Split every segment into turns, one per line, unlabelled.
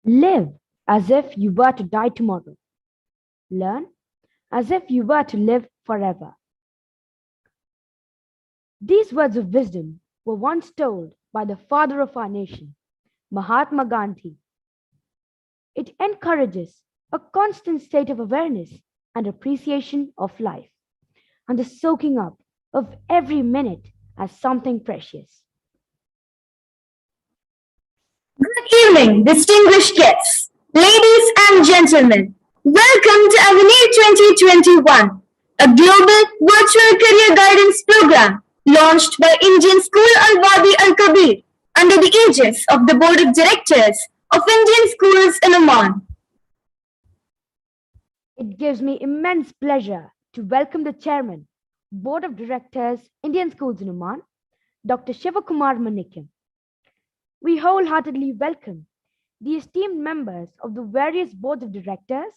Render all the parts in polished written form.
Live as if you were to die tomorrow. Learn as if you were to live forever. These words of wisdom were once told by the father of our nation, Mahatma Gandhi. It encourages a constant state of awareness and appreciation of life, and the soaking up of every minute as something precious.
Good evening, distinguished guests, ladies and gentlemen. Welcome to Avenue 2021, a global virtual career guidance program launched by Indian School Al-Wadi Al-Kabir under the aegis of the Board of Directors of Indian Schools in Oman.
It gives me immense pleasure to welcome the Chairman, Board of Directors, Indian Schools in Oman, Dr. Shivakumar Manikyam. We wholeheartedly welcome the esteemed members of the various boards of directors,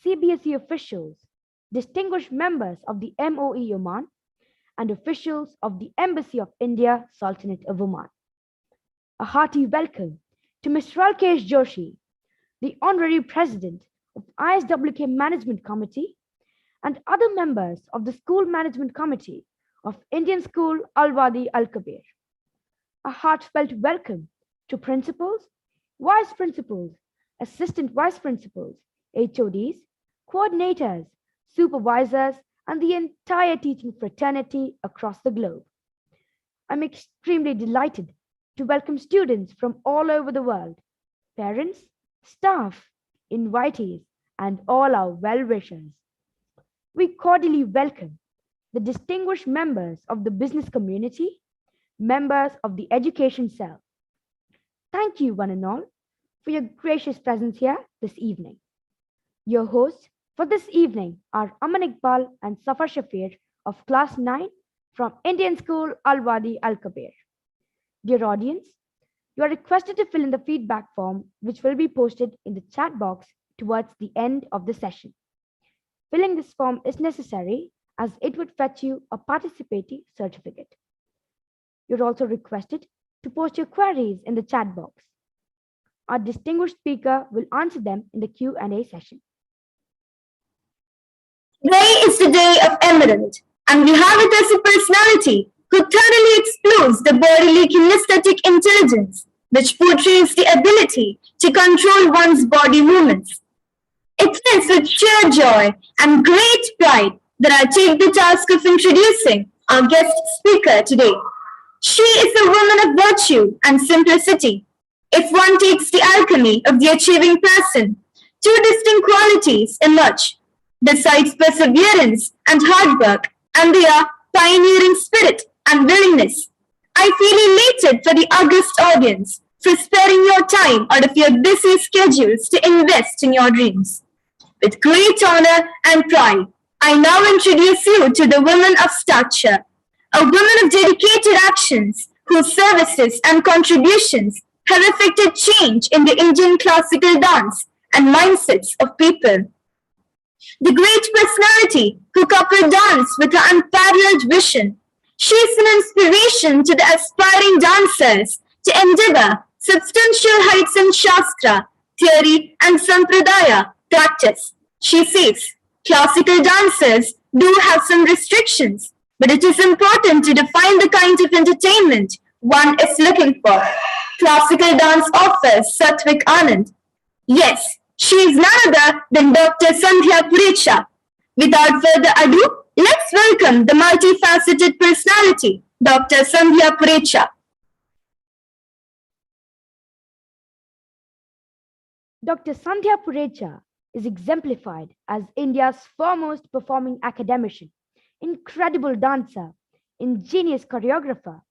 CBSE officials, distinguished members of the MOE Oman, and officials of the Embassy of India, Sultanate of Oman. A hearty welcome to Mr. Ralkesh Joshi, the Honorary President of ISWK Management Committee, and other members of the School Management Committee of Indian School Al-Wadi Al-Kabir. A heartfelt welcome to principals, vice principals, assistant vice principals, HODs, coordinators, supervisors, and the entire teaching fraternity across the globe. I'm extremely delighted to welcome students from all over the world, parents, staff, invitees, and all our well-wishers. We cordially welcome the distinguished members of the business community, members of the education cell. Thank you, one and all, for your gracious presence here this evening. Your hosts for this evening are Aman Iqbal and Safar Shafir of Class 9 from Indian School Al-Wadi Al-Kabir. Dear audience, you are requested to fill in the feedback form which will be posted in the chat box towards the end of the session. Filling this form is necessary as it would fetch you a participating certificate. You're also requested to post your queries in the chat box. Our distinguished speaker will answer them in the Q&A session.
Today is the day of Emerald, and we have with us a personality who thoroughly explores the bodily kinesthetic intelligence, which portrays the ability to control one's body movements. It is with sheer joy and great pride that I take the task of introducing our guest speaker today. She is a woman of virtue and simplicity. If one takes the alchemy of the achieving person, two distinct qualities emerge. Besides perseverance and hard work, and their pioneering spirit and willingness. I feel elated for the august audience for sparing your time out of your busy schedules to invest in your dreams. With great honor and pride, I now introduce you to the woman of stature, a woman of dedicated actions whose services and contributions have effected change in the Indian classical dance and mindsets of people. The great personality who coupled dance with her unparalleled vision. She is an inspiration to the aspiring dancers to endeavor substantial heights in Shastra, theory, and Sampradaya practice. She says, classical dancers do have some restrictions, but it is important to define the kind of entertainment one is looking for. Classical dance offers Satvik Anand. Yes, she is none other than Dr. Sandhya Purecha. Without further ado, let's welcome the multifaceted personality, Dr. Sandhya Purecha.
Dr. Sandhya Purecha is exemplified as India's foremost performing academician, incredible dancer, ingenious choreographer,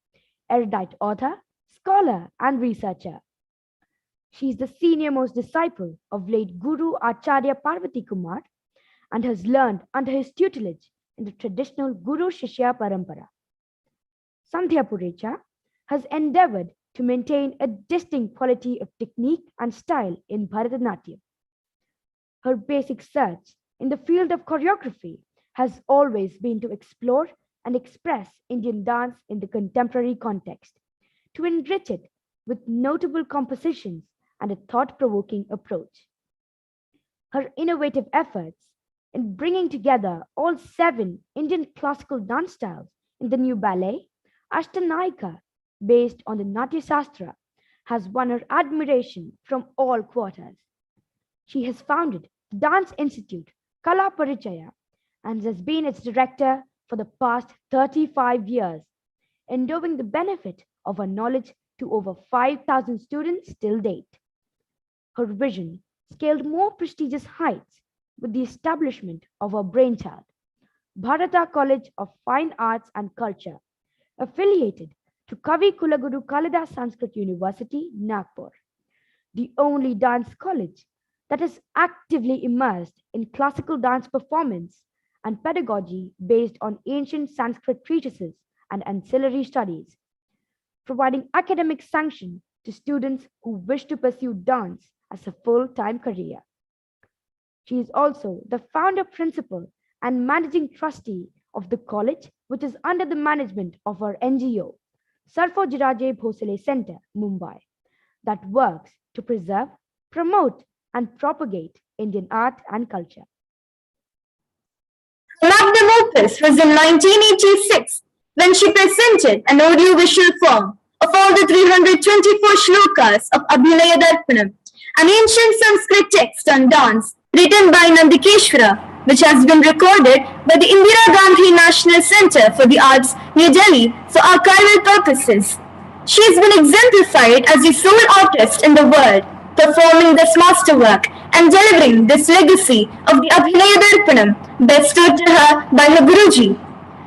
erudite author, scholar, and researcher. She is the senior-most disciple of late Guru Acharya Parvati Kumar and has learned under his tutelage in the traditional Guru Shishya Parampara. Sandhya Purecha has endeavored to maintain a distinct quality of technique and style in Bharatanatyam. Her basic search in the field of choreography has always been to explore and express Indian dance in the contemporary context, to enrich it with notable compositions and a thought-provoking approach. Her innovative efforts in bringing together all 7 Indian classical dance styles in the new ballet, Ashtanayika, based on the Natya Shastra, has won her admiration from all quarters. She has founded the Dance Institute, Kala Parichaya, and has been its director for the past 35 years, endowing the benefit of her knowledge to over 5,000 students till date. Her vision scaled more prestigious heights with the establishment of her brainchild, Bharata College of Fine Arts and Culture, affiliated to Kavi Kulaguru Kalidas Sanskrit University, Nagpur, the only dance college that is actively immersed in classical dance performance and pedagogy based on ancient Sanskrit treatises and ancillary studies, providing academic sanction to students who wish to pursue dance as a full-time career. She is also the founder principal and managing trustee of the college, which is under the management of our NGO, Sarfojiraje Bhosale Center, Mumbai, that works to preserve, promote, and propagate Indian art and culture.
Her magnum opus was in 1986 when she presented an audio-visual form of all the 324 shlokas of Abhinaya Darpanam, an ancient Sanskrit text on dance written by Nandikeshwara, which has been recorded by the Indira Gandhi National Centre for the Arts, New Delhi, for archival purposes. She has been exemplified as the sole artist in the world, performing this masterwork and delivering this legacy of the Abhinaya Darpanam bestowed to her by her Guruji.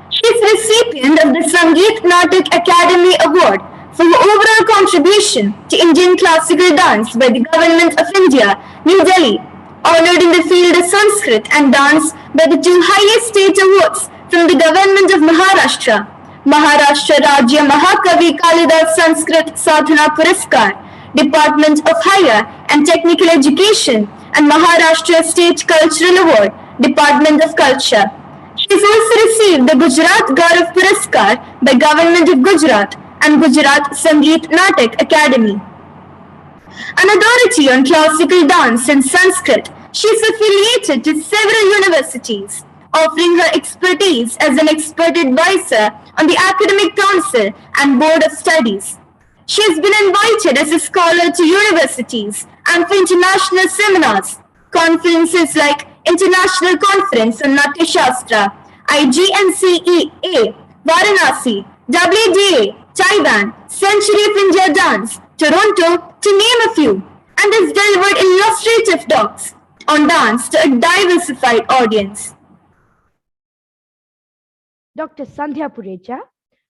She is the recipient of the Sangeet Natak Academy Award for her overall contribution to Indian classical dance by the Government of India, New Delhi, honored in the field of Sanskrit and dance by the 2 highest state awards from the Government of Maharashtra, Maharashtra Rajya Mahakavi Kalidas Sanskrit Sadhana Puraskar, Department of Higher and Technical Education, and Maharashtra State Cultural Award, Department of Culture. She has also received the Gujarat Gaurav Puraskar by Government of Gujarat and Gujarat Sangeet Natak Academy. An authority on classical dance in Sanskrit, she is affiliated to several universities, offering her expertise as an expert advisor on the Academic Council and Board of Studies. She has been invited as a scholar to universities and for international seminars, conferences like International Conference on Natya Shastra, IGNCEA, Varanasi, WDA, Taiwan, Century of India Dance, Toronto, to name a few, and has delivered illustrative talks on dance to a diversified audience.
Dr. Sandhya Purecha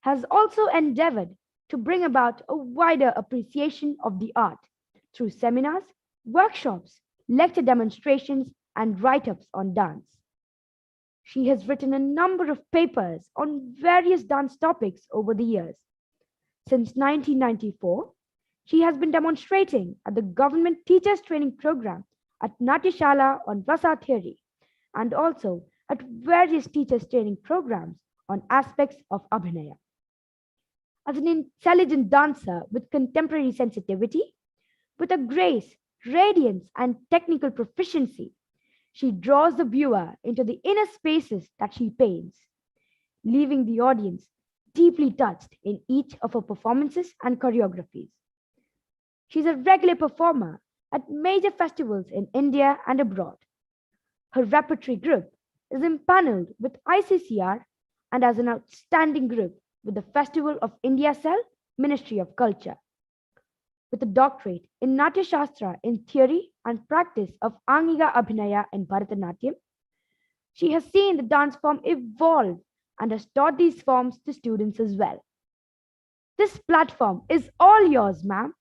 has also endeavored to bring about a wider appreciation of the art through seminars, workshops, lecture demonstrations, and write-ups on dance. She has written a number of papers on various dance topics over the years. Since 1994, she has been demonstrating at the Government Teachers Training Program at Natyashala on Rasa theory and also at various teachers training programs on aspects of Abhinaya. As an intelligent dancer with contemporary sensitivity, with a grace, radiance, and technical proficiency, she draws the viewer into the inner spaces that she paints, leaving the audience deeply touched in each of her performances and choreographies. She's a regular performer at major festivals in India and abroad. Her repertory group is impaneled with ICCR and as an outstanding group with the Festival of India Cell, Ministry of Culture. With a doctorate in Natya Shastra in theory and practice of Angiga Abhinaya and Bharatanatyam, she has seen the dance form evolve and has taught these forms to students as well. This platform is all yours, ma'am.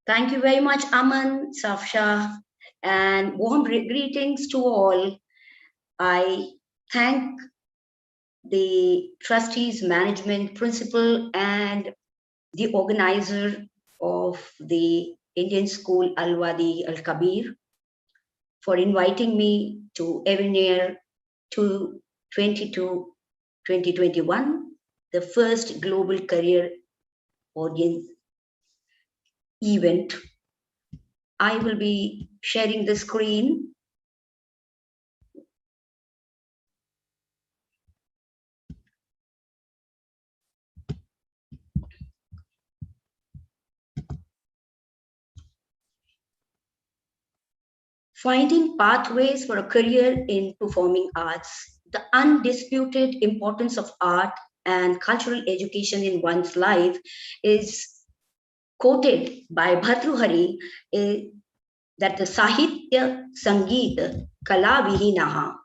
Thank you very much, Aman, Safsha, and warm greetings to all. I thank the trustees, management, principal, and the organizer of the Indian School Al-Wadi Al-Kabir for inviting me to Avenir 2022-2021 the first global career audience event. I will be sharing the screen. Finding pathways for a career in performing arts, the undisputed importance of art and cultural education in one's life is quoted by Bhartrihari that the Sahitya Sangeet Kala Vihinaha.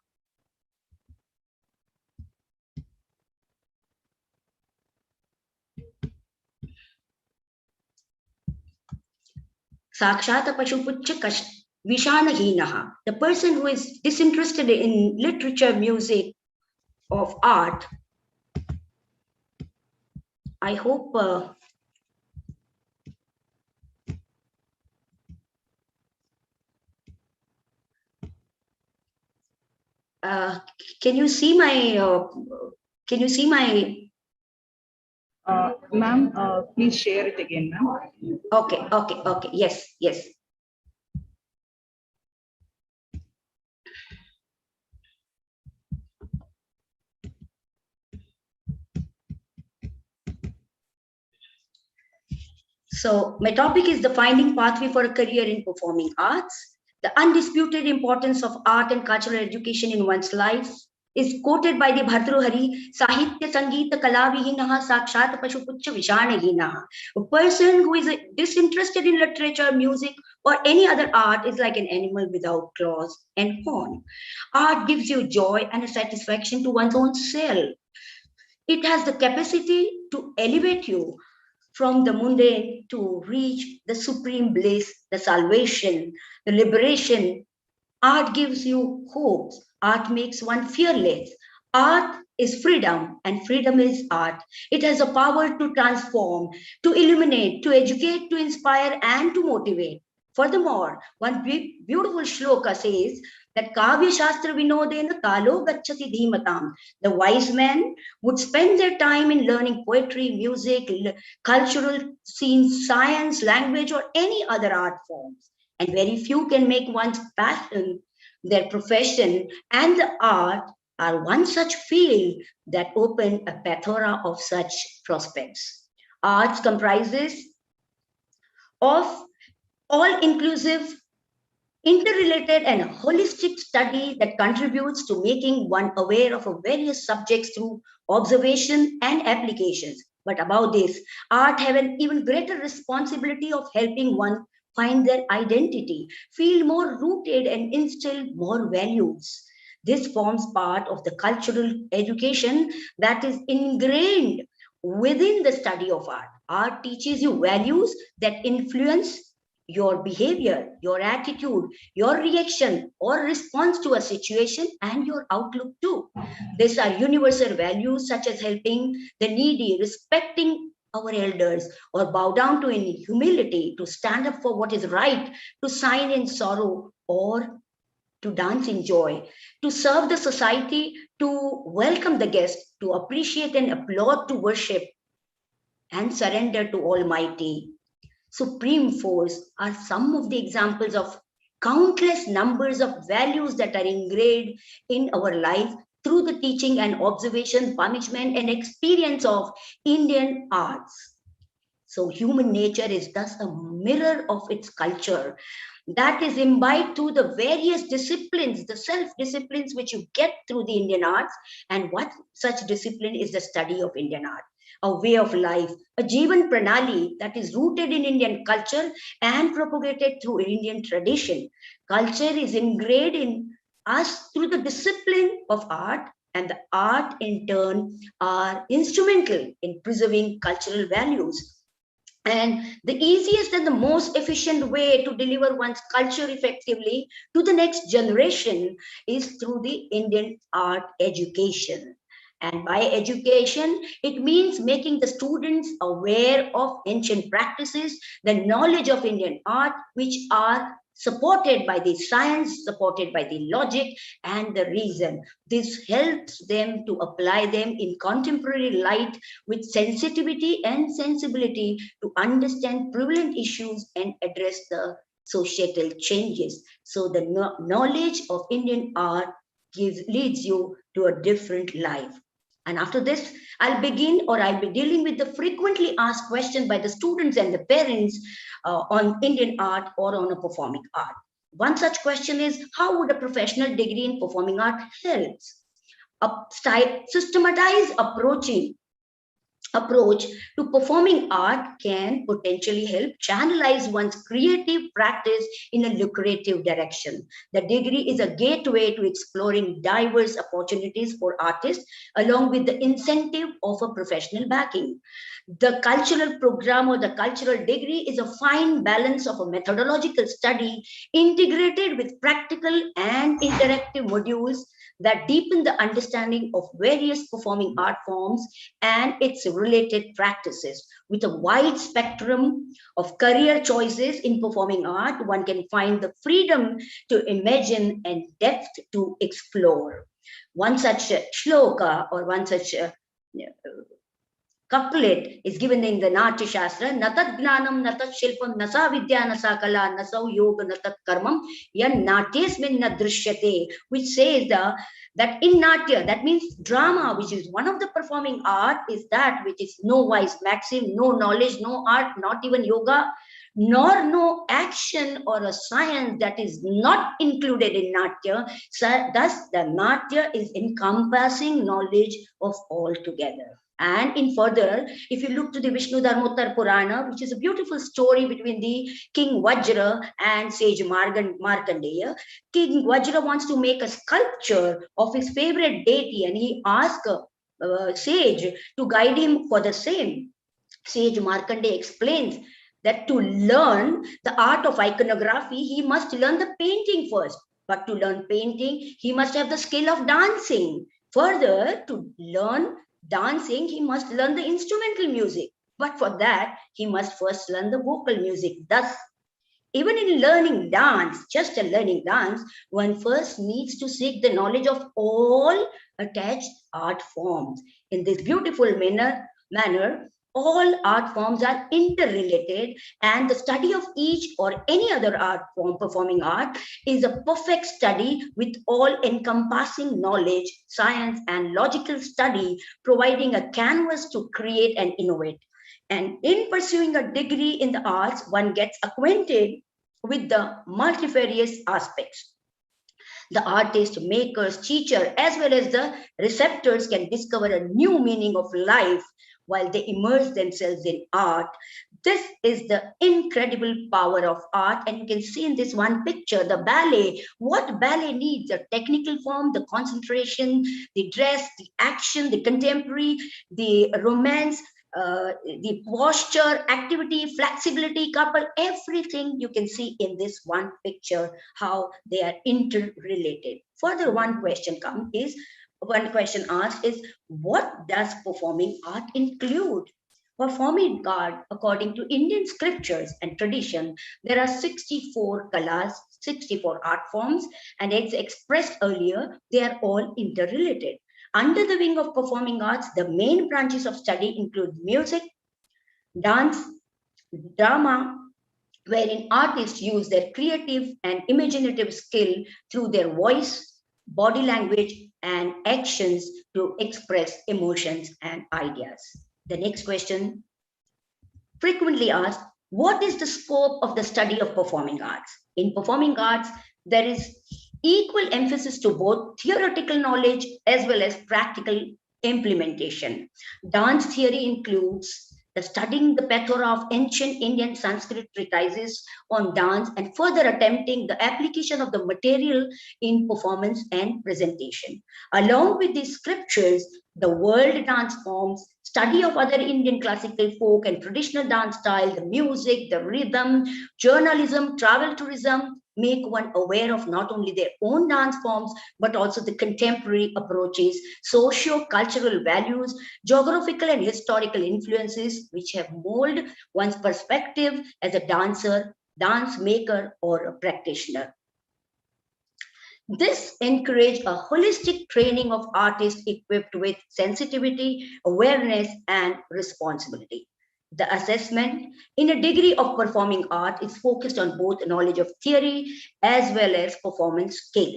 Sakshata Pashupucha Vishanahinaha. The person who is disinterested in literature, music, of art, I hope can you see my
Ma'am, please share it again, ma'am.
okay, yes. So my topic is the finding pathway for a career in performing arts. The undisputed importance of art and cultural education in one's life is quoted by the Bhartrihari, Sahitya Sangeeta Kalavihinaha Sakshat Pashupucha Vishanahinaha. A person who is disinterested in literature, music, or any other art is like an animal without claws and horn. Art gives you joy and a satisfaction to one's own self. It has the capacity to elevate you from the mundane to reach the supreme bliss, the salvation, the liberation. Art gives you hopes. Art makes one fearless. Art is freedom, and freedom is art. It has a power to transform, to illuminate, to educate, to inspire, and to motivate. Furthermore, one beautiful shloka says that Kavya Shastra Vinodena Kalo Gachati Dhimatam. The wise men would spend their time in learning poetry, music, cultural scenes, science, language, or any other art forms. And very few can make one's passion their profession, and the art are one such field that open a plethora of such prospects. Arts comprises of all-inclusive, interrelated and holistic study that contributes to making one aware of various subjects through observation and applications. But about this, art have an even greater responsibility of helping one find their identity, feel more rooted and instill more values. This forms part of the cultural education that is ingrained within the study of art. Art teaches you values that influence your behavior, your attitude, your reaction or response to a situation, and your outlook too. These are universal values such as helping the needy, respecting our elders, or bow down to in humility, to stand up for what is right, to sign in sorrow, or to dance in joy, to serve the society, to welcome the guest, to appreciate and applaud, to worship and surrender to Almighty Supreme Force are some of the examples of countless numbers of values that are ingrained in our life through the teaching and observation, punishment, and experience of Indian arts. So, human nature is thus a mirror of its culture that is imbibed through the various disciplines, the self disciplines which you get through the Indian arts. And what such discipline is the study of Indian art, a way of life, a Jivan Pranali that is rooted in Indian culture and propagated through Indian tradition. Culture is ingrained in us through the discipline of art, and the art in turn are instrumental in preserving cultural values. And the easiest and the most efficient way to deliver one's culture effectively to the next generation is through the Indian art education. And by education, it means making the students aware of ancient practices, the knowledge of Indian art, which are supported by the science, supported by the logic and the reason. This helps them to apply them in contemporary light with sensitivity and sensibility to understand prevalent issues and address the societal changes. So the knowledge of Indian art leads you to a different life. And after this, I'll be dealing with the frequently asked questions by the students and the parents on Indian art or on a performing art. One such question is, how would a professional degree in performing art help? A systematized approach to performing art can potentially help channelize one's creative practice in a lucrative direction. The degree is a gateway to exploring diverse opportunities for artists, along with the incentive of a professional backing. The cultural program or the cultural degree is a fine balance of a methodological study integrated with practical and interactive modules that deepen the understanding of various performing art forms and its related practices. With a wide spectrum of career choices in performing art, one can find the freedom to imagine and depth to explore. One such shloka or one such couplet is given in the Natya Shastra, Natat Gnanam, Natat Shilpam, Nasa Vidya, Nasa Kala, Nasau Yoga, Natat Karmam, Yan Natyasmin Nadrishyate, which says that in Natya, that means drama, which is one of the performing art, is that which is no wise maxim, no knowledge, no art, not even yoga, nor no action or a science that is not included in Natya. So, thus, the Natya is encompassing knowledge of all together. And in further, if you look to the Vishnu Dharmottar Purana, which is a beautiful story between the King Vajra and sage Markandeya, King Vajra wants to make a sculpture of his favorite deity, and he asks sage to guide him for the same. Sage Markandeya explains that to learn the art of iconography, he must learn the painting first. But to learn painting, he must have the skill of dancing. Further, to learn dancing, he must learn the instrumental music. But for that, he must first learn the vocal music. Thus, even in learning dance, just a learning dance, one first needs to seek the knowledge of all attached art forms. In this beautiful manner, all art forms are interrelated, and the study of each or any other art form, performing art, is a perfect study with all encompassing knowledge, science, and logical study, providing a canvas to create and innovate. And in pursuing a degree in the arts, one gets acquainted with the multifarious aspects. The artist, makers, teacher, as well as the receptors can discover a new meaning of life while they immerse themselves in art. This is the incredible power of art. And you can see in this one picture, the ballet, what ballet needs: a technical form, the concentration, the dress, the action, the contemporary, the romance, the posture, activity, flexibility, couple, everything you can see in this one picture, how they are interrelated. Further, one question asked is, what does performing art include? Performing art, according to Indian scriptures and tradition, there are 64 kalas, 64 art forms, and it's expressed earlier, they are all interrelated. Under the wing of performing arts, the main branches of study include music, dance, drama, wherein artists use their creative and imaginative skill through their voice, body language, and actions to express emotions and ideas. The next question, frequently asked, what is the scope of the study of performing arts? In performing arts, there is equal emphasis to both theoretical knowledge as well as practical implementation. Dance theory includes studying the plethora of ancient Indian Sanskrit treatises on dance and further attempting the application of the material in performance and presentation. Along with these scriptures, the world dance forms, study of other Indian classical, folk, and traditional dance style, the music, the rhythm, journalism, travel tourism, make one aware of not only their own dance forms, but also the contemporary approaches, socio-cultural values, geographical and historical influences, which have molded one's perspective as a dancer dance maker, or a practitioner. This encourages a holistic training of artists equipped with sensitivity, awareness, and responsibility. The assessment in a degree of performing art is focused on both knowledge of theory as well as performance skill.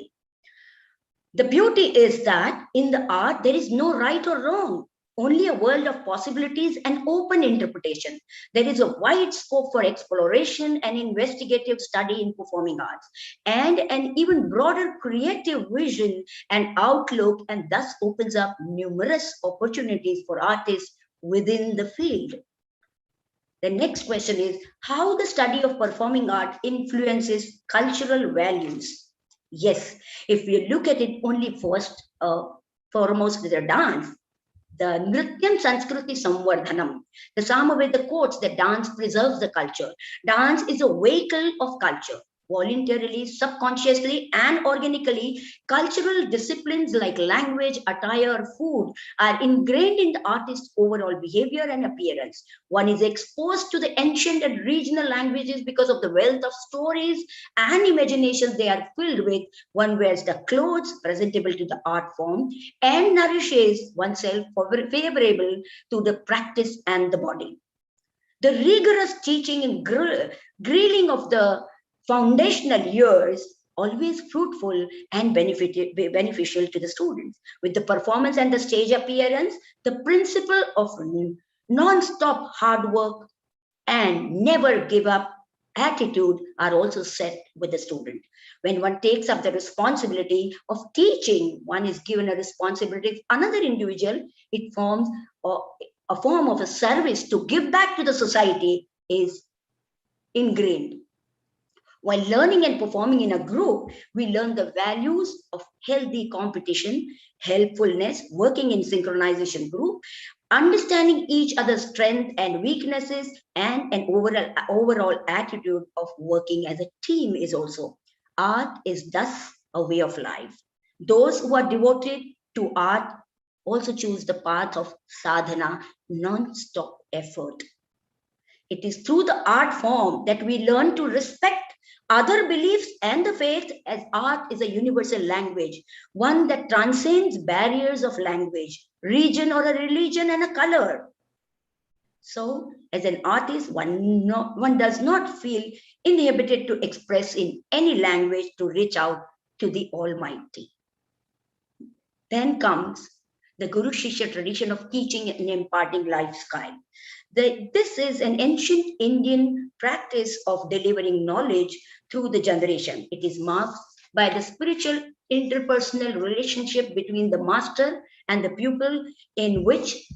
The beauty is that in the art, there is no right or wrong, only a world of possibilities and open interpretation. There is a wide scope for exploration and investigative study in performing arts, and an even broader creative vision and outlook, and thus opens up numerous opportunities for artists within the field. The next question is how the study of performing art influences cultural values. Yes, if we look at it only first, foremost the dance, the Nrityam Sanskriti Samvardhanam, the Samaveda quotes that dance preserves the culture. Dance is a vehicle of culture. Voluntarily, subconsciously, and organically, cultural disciplines like language, attire, food are ingrained in the artist's overall behavior and appearance. One is exposed to the ancient and regional languages because of the wealth of stories and imaginations they are filled with. One wears the clothes presentable to the art form and nourishes oneself favorable to the practice and the body. The rigorous teaching and grilling of the foundational years always fruitful and beneficial to the students. With the performance and the stage appearance, the principle of non-stop hard work and never give up attitude are also set with the student. When one takes up the responsibility of teaching, one is given a responsibility of another individual. It forms a form of a service to give back to the society is ingrained. While learning and performing in a group, we learn the values of healthy competition, helpfulness, working in synchronization group, understanding each other's strengths and weaknesses, and an overall attitude of working as a team is also. Art is thus a way of life. Those who are devoted to art also choose the path of sadhana, non-stop effort. It is through the art form that we learn to respect other beliefs and the faith, as art is a universal language, one that transcends barriers of language, region, or a religion and a color. So, as an artist, one does not feel inhibited to express in any language to reach out to the Almighty. Then comes the Guru Shishya tradition of teaching and imparting lifestyle. This is an ancient Indian practice of delivering knowledge through the generation. It is marked by the spiritual interpersonal relationship between the master and the pupil, in which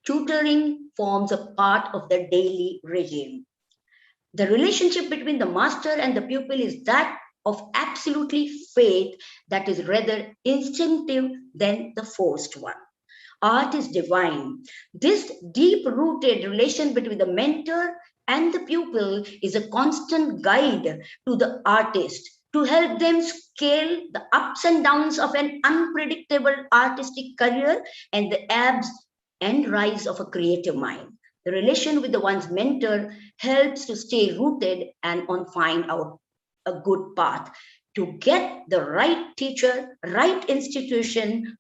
tutoring forms a part of the daily regime. The relationship between the master and the pupil is that of absolutely faith that is rather instinctive than the forced one. Art is divine. This deep-rooted relation between the mentor and the pupil is a constant guide to the artist to help them scale the ups and downs of an unpredictable artistic career and the ebbs and rise of a creative mind. The relation with the one's mentor helps to stay rooted and on find out a good path. To get the right teacher, right institution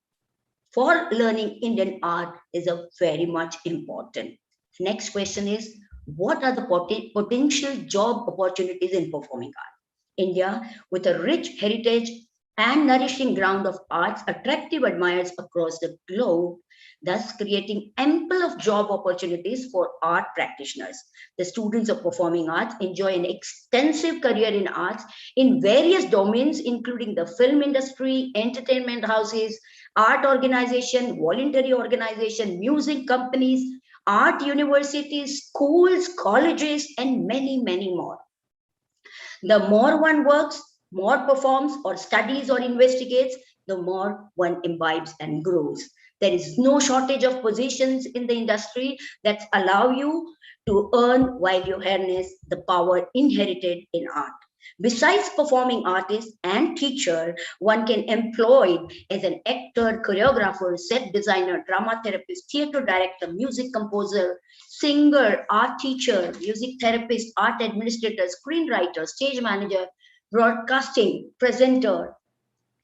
for learning Indian art is a very much important. Next question is, what are the potential job opportunities in performing art? India, with a rich heritage and nourishing ground of arts, attractive admirers across the globe, thus creating ample of job opportunities for art practitioners. The students of performing arts enjoy an extensive career in arts in various domains, including the film industry, entertainment houses, art organization, voluntary organization, music companies, art universities, schools, colleges, and many, many more. The more one works, more performs or studies or investigates, the more one imbibes and grows. There is no shortage of positions in the industry that allow you to earn while you harness the power inherited in art. Besides performing artist and teacher, one can employ as an actor, choreographer, set designer, drama therapist, theater director, music composer, singer, art teacher, music therapist, art administrator, screenwriter, stage manager, broadcasting, presenter,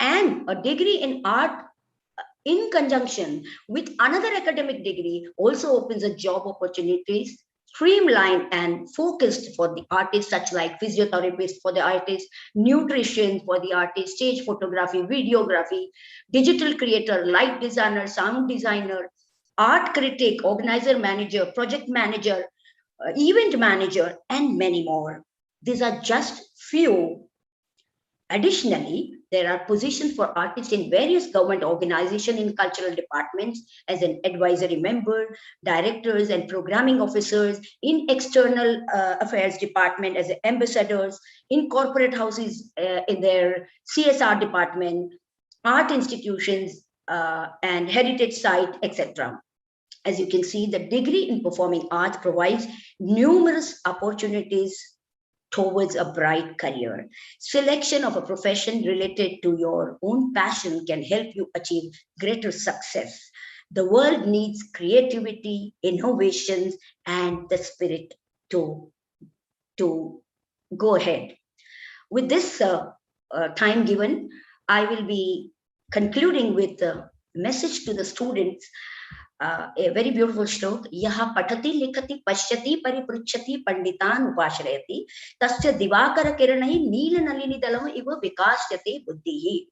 and a degree in art in conjunction with another academic degree also opens a job opportunities streamlined and focused for the artists, such like physiotherapist for the artist, nutrition for the artist, stage photography, videography, digital creator, light designer, sound designer, art critic, organizer manager, project manager, event manager, and many more. These are just few. Additionally, there are positions for artists in various government organizations in cultural departments as an advisory member, directors and programming officers, in external affairs department as ambassadors, in corporate houses in their CSR department, art institutions and heritage site, etc. As you can see, the degree in performing arts provides numerous opportunities towards a bright career. Selection of a profession related to your own passion can help you achieve greater success. The world needs creativity, innovations, and the spirit to go ahead. With this time given, I will be concluding with a message to the students. A very beautiful shlok. Yaha patati likhati pashyati paripruchati panditan upashrayati tasya divakara kiranai neela nalini dalam iva vikasyate buddhihi.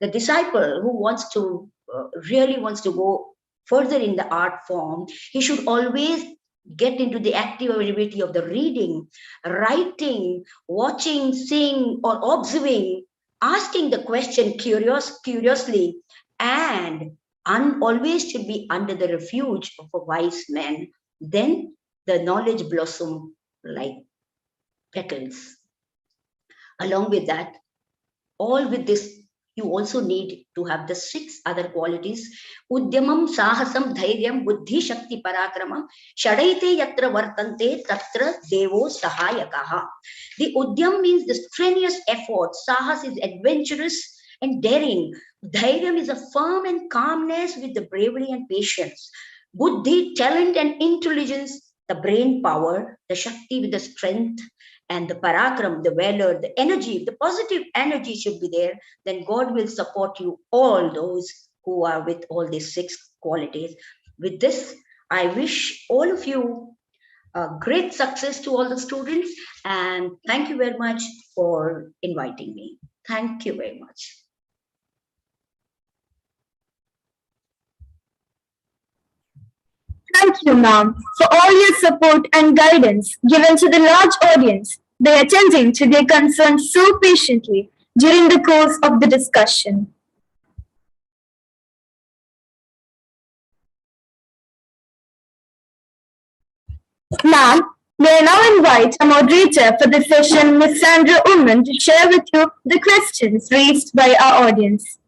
The disciple who wants to really wants to go further in the art form, he should always get into the activity of the reading, writing, watching, seeing, or observing, asking the question curiously, and always should be under the refuge of a wise man. Then the knowledge blossom like petals. Along with that, all with this, you also need to have the 6 other qualities. Udyamam, sahasam, dhairyam, buddhi, shakti, parakramam, shadaite yatra vartante, tatra devo sahayakaha. The udyam means the strenuous effort. Sahas is adventurous and daring. Dhairyam is a firm and calmness with the bravery and patience. Buddhi, talent and intelligence, the brain power. The Shakti with the strength, and the parakram, the valor, the energy, the positive energy should be there. Then God will support you, all those who are with all these 6 qualities. With this, I wish all of you great success to all the students, and thank you very much for inviting me. Thank you very much.
Thank you, ma'am, for all your support and guidance given to the large audience by attending to their concerns so patiently during the course of the discussion. Ma'am, may I now invite a moderator for the session, Ms.Sandhya, to share with you the questions raised by our audience.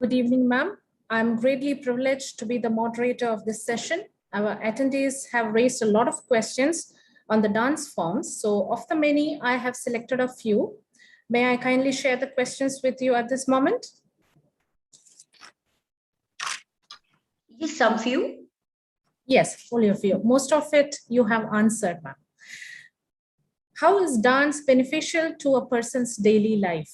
Good evening, ma'am. I'm greatly privileged to be the moderator of this session. Our attendees have raised a lot of questions on the dance forms. So of the many, I have selected a few. May I kindly share the questions with you at this moment?
Yes, some few.
Yes, only a few. Most of it you have answered, ma'am. How is dance beneficial to a person's daily life?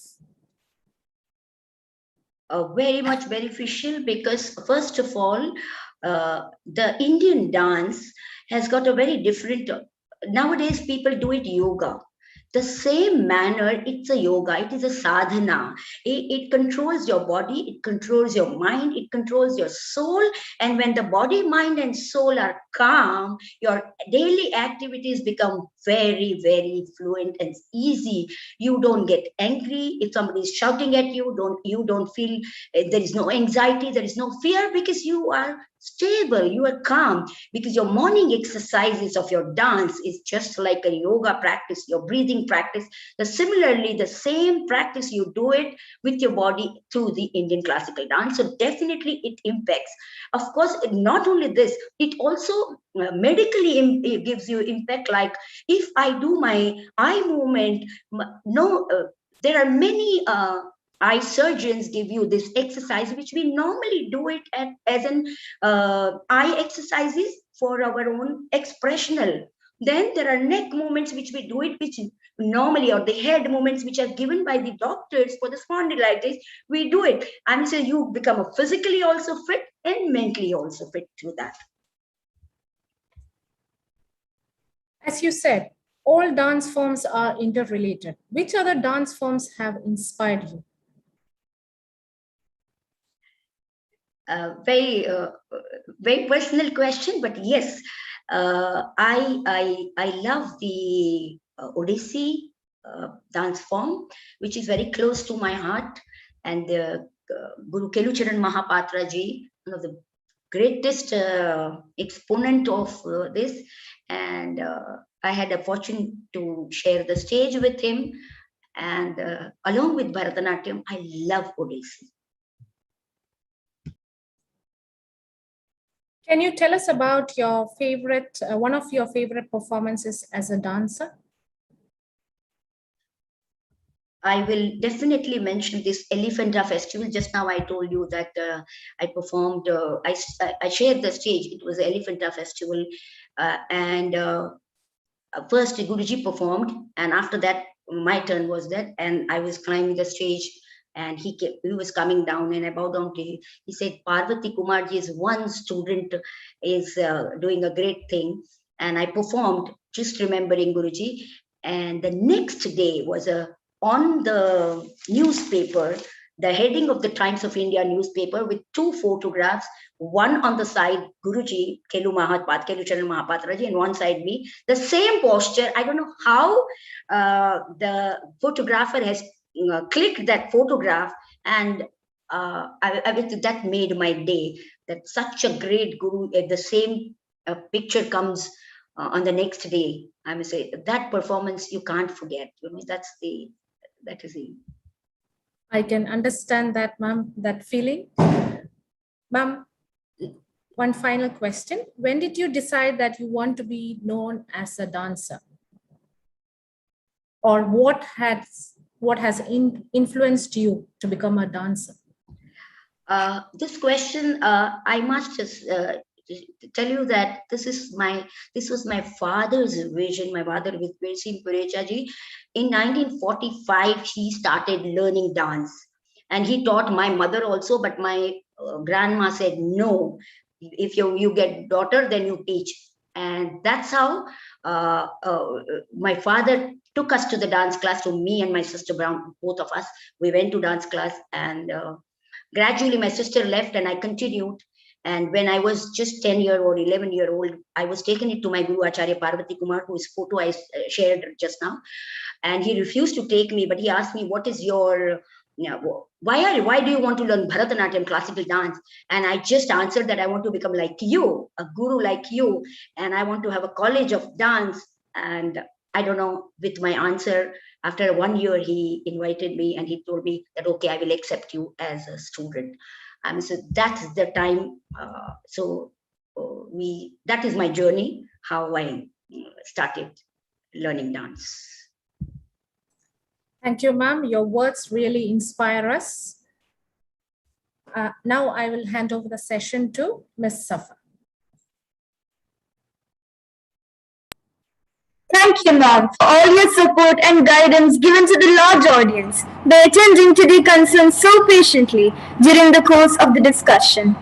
Very much beneficial, because first of all, the Indian dance has got a very different, nowadays people do it yoga. The same manner, it's a yoga, it is a sadhana. It controls your body, it controls your mind, it controls your soul. And when the body, mind, and soul are calm, your daily activities become very, very fluent and easy. You don't get angry if somebody is shouting at you. You don't feel there is no anxiety, there is no fear, because you are stable, you are calm, because your morning exercises of your dance is just like a yoga practice, your breathing practice. Similarly, the same practice you do it with your body through the Indian classical dance. So definitely it impacts. Of course, not only this, it also medically it gives you impact. Like if I do my eye movement, no, there are many eye surgeons give you this exercise, which we normally do it as an eye exercises for our own expressional. Then there are neck movements which we do it, which normally, or the head movements which are given by the doctors for the spondylitis, we do it. And so you become a physically also fit and mentally also fit to that.
As you said, all dance forms are interrelated. Which other dance forms have inspired you?
Very personal question, but yes, I love the Odissi dance form, which is very close to my heart, and Guru Kelucharan Mahapatra ji, one of the greatest exponent of this, and I had a fortune to share the stage with him, and along with Bharatanatyam, I love Odissi.
Can you tell us about your favorite, one of your favorite performances as a dancer?
I will definitely mention this Elephanta festival. Just now I told you that I performed, I shared the stage. It was the Elephanta festival. And first Guruji performed, and after that, my turn was that, and I was climbing the stage, and he was coming down, and I bowed down to him. He said, Parvati Kumarji's one student is doing a great thing. And I performed, just remembering Guruji. And the next day was on the newspaper, the heading of the Times of India newspaper with two photographs, one on the side, Guruji, Kelucharan Mahapatraji, and one side me, the same posture. I don't know how the photographer has clicked that photograph, and that made my day, that such a great Guru, the same picture comes on the next day. I must say that performance you can't forget. That is it.
I can understand that, ma'am, that feeling. Ma'am, one final question. When did you decide that you want to be known as a dancer? Or what has influenced you to become a dancer?
This question, I must just tell you that this was my father's vision. My father, with Purecha ji, in 1945 he started learning dance, and he taught my mother also. But my grandma said, no, if you get daughter, then you teach. And that's how my father took us to the dance class, to me and my sister Brown, both of us. We went to dance class, and gradually my sister left, and I continued. And when I was just 10-year or 11-year-old, I was taken it to my Guru Acharya Parvati Kumar, whose photo I shared just now. And he refused to take me, but he asked me, what is your, why do you want to learn Bharatanatyam, classical dance? And I just answered that I want to become like you, a guru like you, and I want to have a college of dance. And I don't know, with my answer, after 1 year, he invited me and he told me that, okay, I will accept you as a student. So that's the time. That is my journey, how I started learning dance.
Thank you, ma'am. Your words really inspire us. Now I will hand over the session to Ms. Safa.
Thank you, ma'am, for all your support and guidance given to the large audience by attending to their concerns so patiently during the course of the discussion.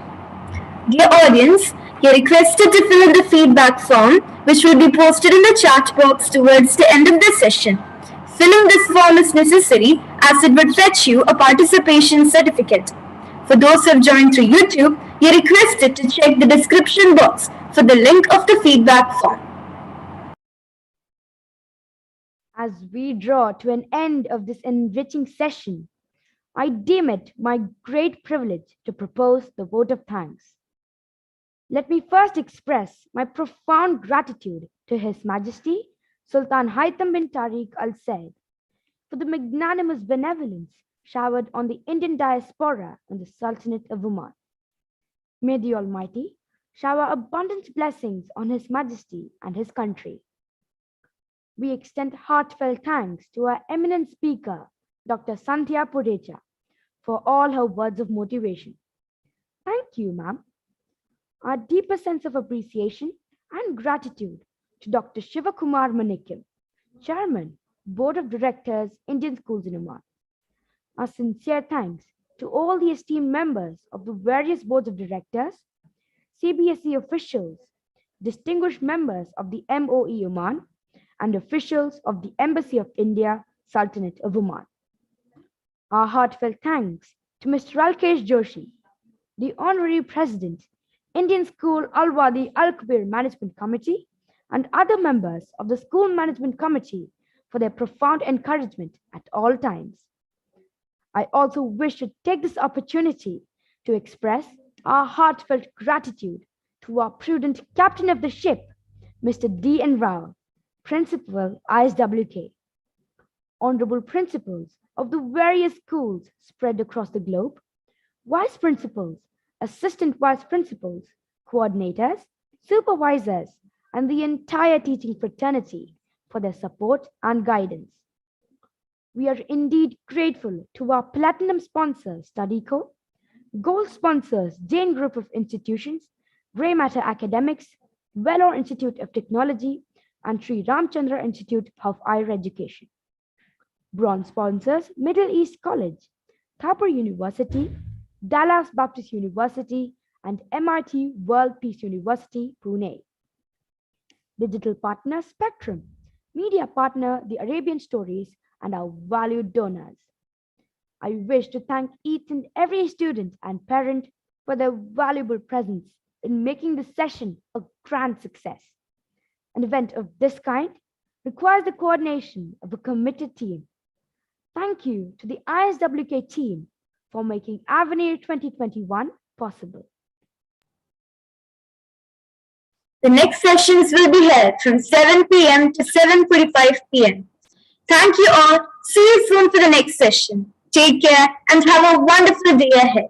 Dear audience, you're requested to fill in the feedback form, which will be posted in the chat box towards the end of the session. Filling this form is necessary as it would fetch you a participation certificate. For those who have joined through YouTube, you're requested to check the description box for the link of the feedback form.
As we draw to an end of this enriching session, I deem it my great privilege to propose the vote of thanks. Let me first express my profound gratitude to His Majesty Sultan Haitham bin Tariq Al Said for the magnanimous benevolence showered on the Indian diaspora in the Sultanate of Oman. May the Almighty shower abundant blessings on His Majesty and his country. we extend heartfelt thanks to our eminent speaker, Dr. Sandhya Purecha, for all her words of motivation. Thank you, ma'am. Our deepest sense of appreciation and gratitude to Dr. Shivakumar Manikyam, Chairman, Board of Directors, Indian Schools in Oman. Our sincere thanks to all the esteemed members of the various boards of directors, CBSE officials, distinguished members of the MOE Oman, and officials of the Embassy of India, Sultanate of Oman. Our heartfelt thanks to Mr. Alkesh Joshi, the Honorary President, Indian School Al-Wadi Al-Kabir Management Committee, and other members of the School Management Committee for their profound encouragement at all times. I also wish to take this opportunity to express our heartfelt gratitude to our prudent captain of the ship, Mr. D.N. Rao, Principal ISWK. Honorable principals of the various schools spread across the globe, vice principals, assistant vice principals, coordinators, supervisors, and the entire teaching fraternity for their support and guidance. We are indeed grateful to our platinum sponsor, StudyCo, gold sponsors, Jain Group of Institutions, Grey Matter Academics, Vellore Institute of Technology, and Sri Ramchandra Institute of Higher Education. Bronze sponsors, Middle East College, Thapar University, Dallas Baptist University, and MIT World Peace University, Pune. Digital partner, Spectrum. Media partner, The Arabian Stories, and our valued donors. I wish to thank each and every student and parent for their valuable presence in making this session a grand success. An event of this kind requires the coordination of a committed team. Thank you to the ISWK team for making Avenir 2021 possible.
The next sessions will be held from 7 p.m. to 7:45 p.m. Thank you all. See you soon for the next session. Take care and have a wonderful day ahead.